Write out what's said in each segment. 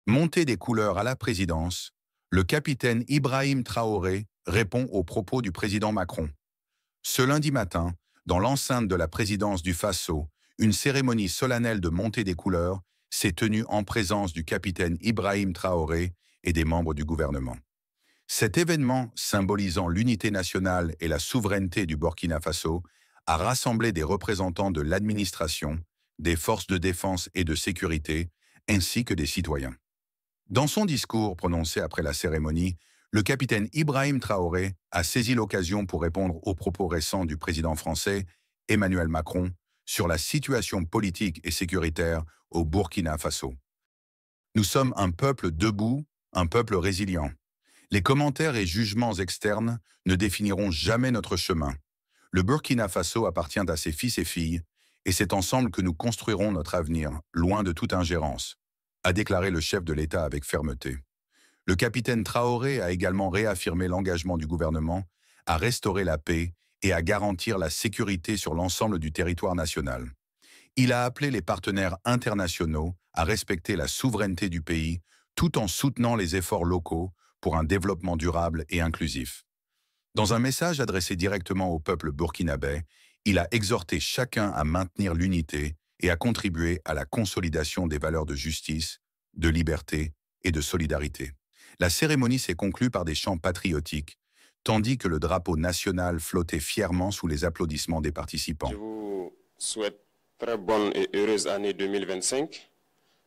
Montée des couleurs à la présidence, le capitaine Ibrahim Traoré répond aux propos du président Macron. Ce lundi matin, dans l'enceinte de la présidence du Faso, une cérémonie solennelle de montée des couleurs s'est tenue en présence du capitaine Ibrahim Traoré et des membres du gouvernement. Cet événement, symbolisant l'unité nationale et la souveraineté du Burkina Faso, a rassemblé des représentants de l'administration, des forces de défense et de sécurité, ainsi que des citoyens. Dans son discours prononcé après la cérémonie, le capitaine Ibrahim Traoré a saisi l'occasion pour répondre aux propos récents du président français Emmanuel Macron sur la situation politique et sécuritaire au Burkina Faso. Nous sommes un peuple debout, un peuple résilient. Les commentaires et jugements externes ne définiront jamais notre chemin. Le Burkina Faso appartient à ses fils et filles, et c'est ensemble que nous construirons notre avenir, loin de toute ingérence, a déclaré le chef de l'État avec fermeté. Le capitaine Traoré a également réaffirmé l'engagement du gouvernement à restaurer la paix et à garantir la sécurité sur l'ensemble du territoire national. Il a appelé les partenaires internationaux à respecter la souveraineté du pays tout en soutenant les efforts locaux pour un développement durable et inclusif. Dans un message adressé directement au peuple burkinabé, il a exhorté chacun à maintenir l'unité et à contribuer à la consolidation des valeurs de justice, de liberté et de solidarité. La cérémonie s'est conclue par des chants patriotiques, tandis que le drapeau national flottait fièrement sous les applaudissements des participants. Je vous souhaite très bonne et heureuse année 2025,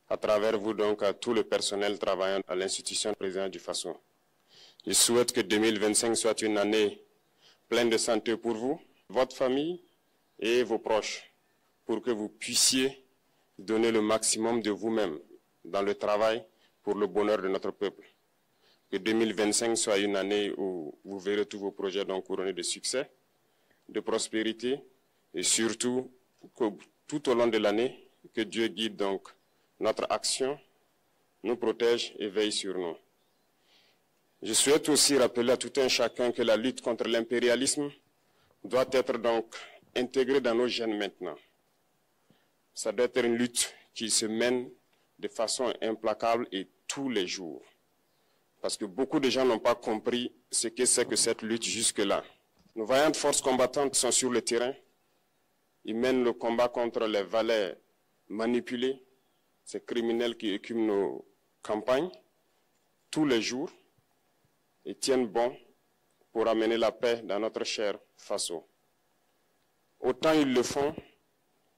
à travers vous donc à tout le personnel travaillant à l'institution présidente du Faso. Je souhaite que 2025 soit une année pleine de santé pour vous, votre famille et vos proches, pour que vous puissiez donner le maximum de vous-même dans le travail pour le bonheur de notre peuple. Que 2025 soit une année où vous verrez tous vos projets donc couronnés de succès, de prospérité et surtout que tout au long de l'année, que Dieu guide donc notre action, nous protège et veille sur nous. Je souhaite aussi rappeler à tout un chacun que la lutte contre l'impérialisme doit être donc intégrée dans nos gènes maintenant. Ça doit être une lutte qui se mène de façon implacable et tous les jours. Parce que beaucoup de gens n'ont pas compris ce que c'est que cette lutte jusque-là. Nos vaillantes forces combattantes sont sur le terrain. Ils mènent le combat contre les valets manipulés, ces criminels qui écument nos campagnes tous les jours et tiennent bon pour amener la paix dans notre cher Faso. Autant ils le font,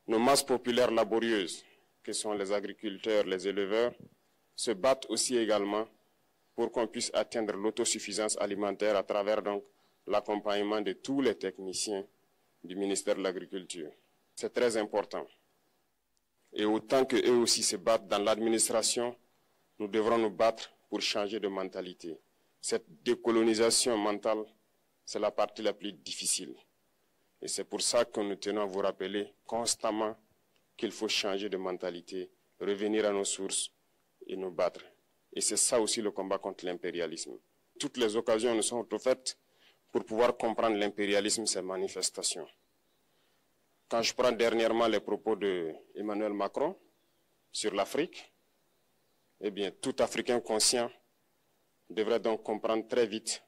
nos masses populaires laborieuses, que sont les agriculteurs, les éleveurs, se battent aussi également pour qu'on puisse atteindre l'autosuffisance alimentaire à travers donc l'accompagnement de tous les techniciens du ministère de l'Agriculture. C'est très important. Et autant qu'eux aussi se battent dans l'administration, nous devrons nous battre pour changer de mentalité. Cette décolonisation mentale, c'est la partie la plus difficile. Et c'est pour ça que nous tenons à vous rappeler constamment qu'il faut changer de mentalité, revenir à nos sources et nous battre. Et c'est ça aussi le combat contre l'impérialisme. Toutes les occasions nous sont offertes pour pouvoir comprendre l'impérialisme, ses manifestations. Quand je prends dernièrement les propos d'Emmanuel Macron sur l'Afrique, eh bien, tout Africain conscient devrait donc comprendre très vite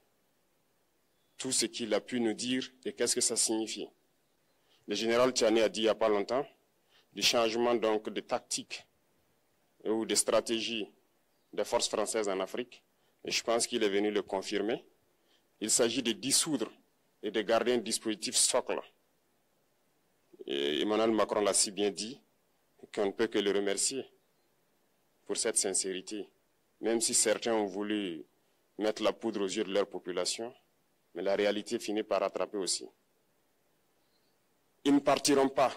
tout ce qu'il a pu nous dire et qu'est-ce que ça signifie. Le général Tchani a dit il n'y a pas longtemps du changement donc de tactique ou de stratégie des forces françaises en Afrique, et je pense qu'il est venu le confirmer. Il s'agit de dissoudre et de garder un dispositif socle. Et Emmanuel Macron l'a si bien dit qu'on ne peut que le remercier pour cette sincérité, même si certains ont voulu mettre la poudre aux yeux de leur population, mais la réalité finit par rattraper aussi. Ils ne partiront pas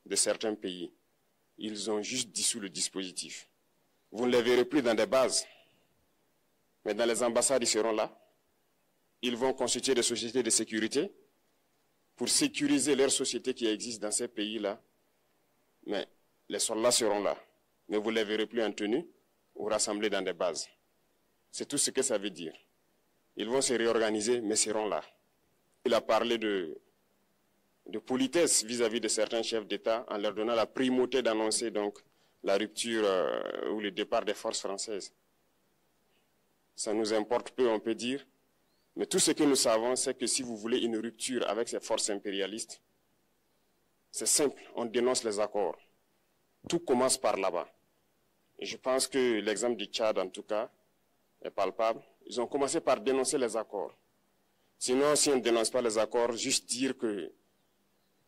de certains pays, ils ont juste dissous le dispositif. Vous ne les verrez plus dans des bases, mais dans les ambassades, ils seront là. Ils vont constituer des sociétés de sécurité pour sécuriser leurs sociétés qui existent dans ces pays-là. Mais les soldats seront là, mais vous ne les verrez plus en tenue ou rassemblés dans des bases. C'est tout ce que ça veut dire. Ils vont se réorganiser, mais seront là. Il a parlé de politesse vis-à-vis de certains chefs d'État en leur donnant la primauté d'annoncer donc la rupture ou le départ des forces françaises. ça nous importe peu, on peut dire. Mais tout ce que nous savons, c'est que si vous voulez une rupture avec ces forces impérialistes, c'est simple, on dénonce les accords. Tout commence par là-bas. Et je pense que l'exemple du Tchad, en tout cas, est palpable. Ils ont commencé par dénoncer les accords. Sinon, si on ne dénonce pas les accords, juste dire que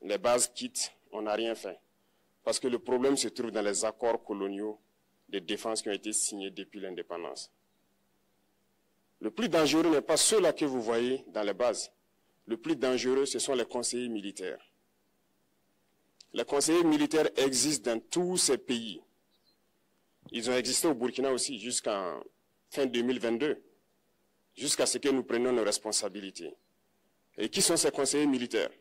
les bases quittent, on n'a rien fait. Parce que le problème se trouve dans les accords coloniaux de défense qui ont été signés depuis l'indépendance. Le plus dangereux n'est pas ceux-là que vous voyez dans les bases. Le plus dangereux, ce sont les conseillers militaires. Les conseillers militaires existent dans tous ces pays. Ils ont existé au Burkina aussi jusqu'en fin 2022, jusqu'à ce que nous prenions nos responsabilités. Et qui sont ces conseillers militaires?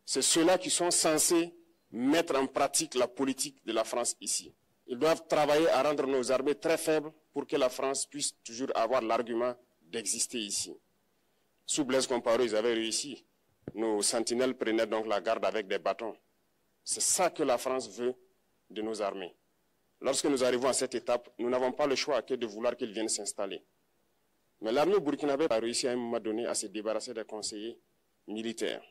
C'est ceux-là qui sont censés mettre en pratique la politique de la France ici. Ils doivent travailler à rendre nos armées très faibles pour que la France puisse toujours avoir l'argument d'exister ici. Sous Blaise Compaoré, ils avaient réussi. Nos sentinelles prenaient donc la garde avec des bâtons. C'est ça que la France veut de nos armées. Lorsque nous arrivons à cette étape, nous n'avons pas le choix que de vouloir qu'ils viennent s'installer. Mais l'armée burkinabé a réussi à un moment donné à se débarrasser des conseillers militaires.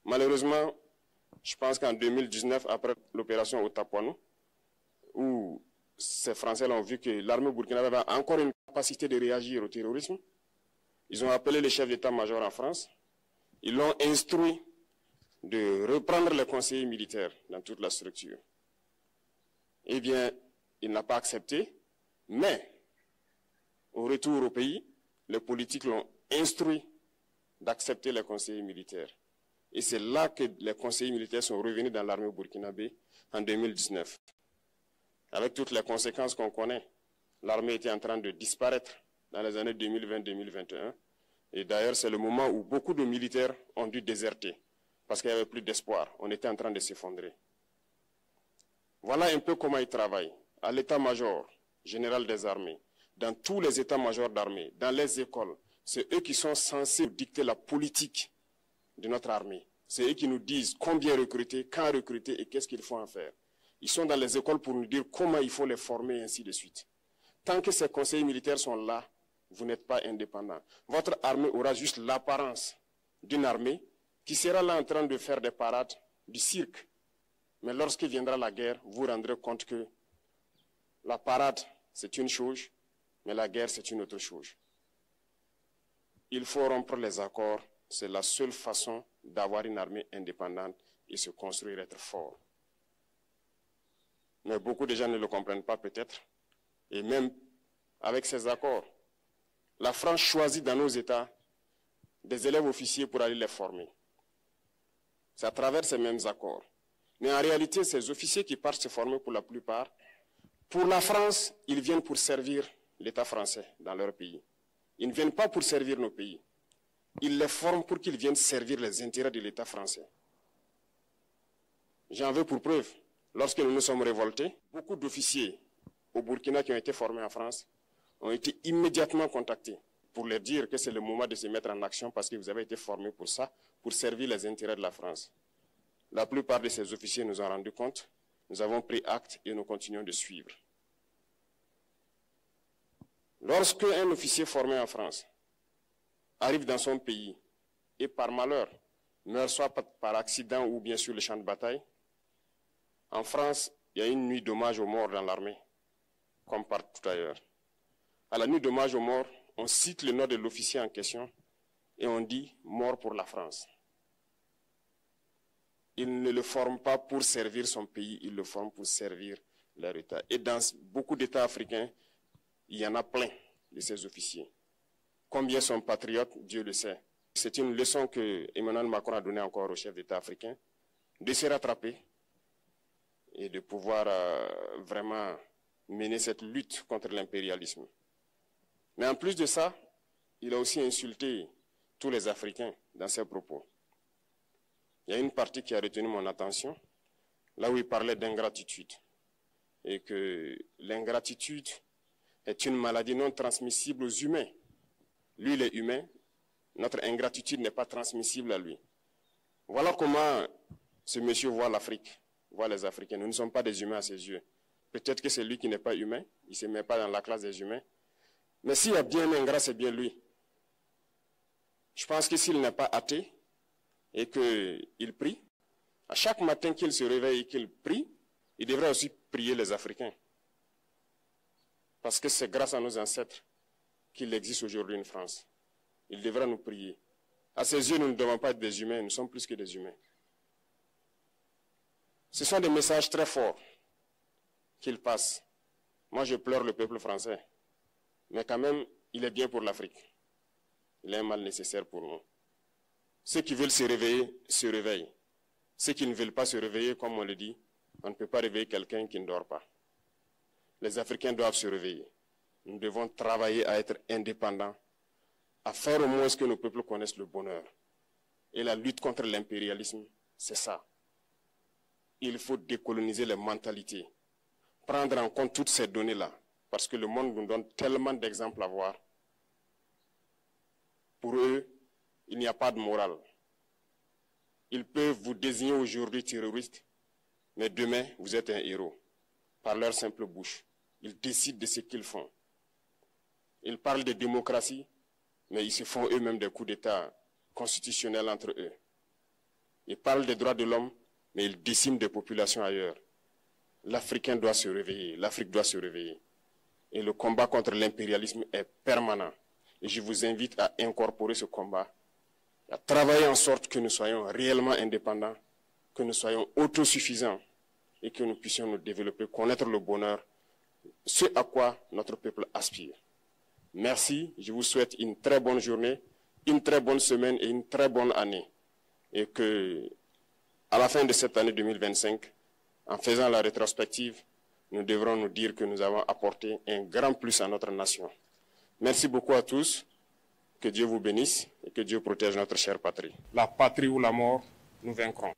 Malheureusement, je pense qu'en 2019, après l'opération Otapuano, où ces Français ont vu que l'armée burkinabé avait encore une capacité de réagir au terrorisme, ils ont appelé le chef d'état-major en France, ils l'ont instruit de reprendre les conseillers militaires dans toute la structure. Eh bien, il n'a pas accepté, mais au retour au pays, les politiques l'ont instruit d'accepter les conseillers militaires. Et c'est là que les conseillers militaires sont revenus dans l'armée burkinabé en 2019. Avec toutes les conséquences qu'on connaît, l'armée était en train de disparaître dans les années 2020-2021. Et d'ailleurs, c'est le moment où beaucoup de militaires ont dû déserter parce qu'il n'y avait plus d'espoir. On était en train de s'effondrer. Voilà un peu comment ils travaillent. À l'état-major général des armées, dans tous les états-majors d'armée, dans les écoles, c'est eux qui sont censés dicter la politique de notre armée. C'est eux qui nous disent combien recruter, quand recruter et qu'est-ce qu'il faut en faire. Ils sont dans les écoles pour nous dire comment il faut les former et ainsi de suite. Tant que ces conseillers militaires sont là, vous n'êtes pas indépendant. Votre armée aura juste l'apparence d'une armée qui sera là en train de faire des parades, du cirque. Mais lorsque viendra la guerre, vous vous rendrez compte que la parade, c'est une chose, mais la guerre, c'est une autre chose. Il faut rompre les accords. C'est la seule façon d'avoir une armée indépendante et se construire, être fort. Mais beaucoup de gens ne le comprennent pas peut-être. Et même avec ces accords, la France choisit dans nos États des élèves officiers pour aller les former. C'est à travers ces mêmes accords. Mais en réalité, ces officiers qui partent se former pour la plupart, pour la France, ils viennent pour servir l'État français dans leur pays. Ils ne viennent pas pour servir nos pays. Ils les forment pour qu'ils viennent servir les intérêts de l'État français. J'en veux pour preuve. Lorsque nous nous sommes révoltés, beaucoup d'officiers au Burkina qui ont été formés en France ont été immédiatement contactés pour leur dire que c'est le moment de se mettre en action parce que vous avez été formés pour ça, pour servir les intérêts de la France. La plupart de ces officiers nous ont rendu compte, nous avons pris acte et nous continuons de suivre. Lorsque un officier formé en France arrive dans son pays et par malheur meurt soit par accident ou bien sur le champ de bataille, en France, il y a une nuit d'hommage aux morts dans l'armée, comme partout ailleurs. À la nuit d'hommage aux morts, on cite le nom de l'officier en question et on dit « mort pour la France ». Il ne le forme pas pour servir son pays, il le forme pour servir leur État. Et dans beaucoup d'États africains, il y en a plein de ces officiers. Combien sont patriotes, Dieu le sait. C'est une leçon que Emmanuel Macron a donnée encore aux chefs d'État africains, de se rattraper et de pouvoir vraiment mener cette lutte contre l'impérialisme. Mais en plus de ça, il a aussi insulté tous les Africains dans ses propos. Il y a une partie qui a retenu mon attention, là où il parlait d'ingratitude, et que l'ingratitude est une maladie non transmissible aux humains. Lui, il est humain, notre ingratitude n'est pas transmissible à lui. Voilà comment ce monsieur voit l'Afrique, voit les Africains. Nous ne sommes pas des humains à ses yeux. Peut-être que c'est lui qui n'est pas humain, il ne se met pas dans la classe des humains, Mais s'il y a bien un ingrat, c'est bien lui. Je pense que s'il n'est pas athée et qu'il prie, à chaque matin qu'il se réveille et qu'il prie, il devrait aussi prier les Africains. Parce que c'est grâce à nos ancêtres qu'il existe aujourd'hui une France. Il devra nous prier. À ses yeux, nous ne devons pas être des humains, nous sommes plus que des humains. Ce sont des messages très forts qu'il passe. Moi, je pleure le peuple français. Mais quand même, il est bien pour l'Afrique. Il est un mal nécessaire pour nous. Ceux qui veulent se réveiller, se réveillent. Ceux qui ne veulent pas se réveiller, comme on le dit, on ne peut pas réveiller quelqu'un qui ne dort pas. Les Africains doivent se réveiller. Nous devons travailler à être indépendants, à faire au moins ce que nos peuples connaissent le bonheur. Et la lutte contre l'impérialisme, c'est ça. Il faut décoloniser les mentalités, prendre en compte toutes ces données-là, parce que le monde nous donne tellement d'exemples à voir. Pour eux, il n'y a pas de morale. Ils peuvent vous désigner aujourd'hui terroriste, mais demain, vous êtes un héros, par leur simple bouche. Ils décident de ce qu'ils font. Ils parlent de démocratie, mais ils se font eux-mêmes des coups d'État constitutionnels entre eux. Ils parlent des droits de l'homme, mais ils déciment des populations ailleurs. L'Africain doit se réveiller, l'Afrique doit se réveiller. Et le combat contre l'impérialisme est permanent. Et je vous invite à incorporer ce combat, à travailler en sorte que nous soyons réellement indépendants, que nous soyons autosuffisants et que nous puissions nous développer, connaître le bonheur, ce à quoi notre peuple aspire. Merci, je vous souhaite une très bonne journée, une très bonne semaine et une très bonne année. Et que, à la fin de cette année 2025, en faisant la rétrospective, nous devrons nous dire que nous avons apporté un grand plus à notre nation. Merci beaucoup à tous, que Dieu vous bénisse et que Dieu protège notre chère patrie. La patrie ou la mort, nous vaincrons.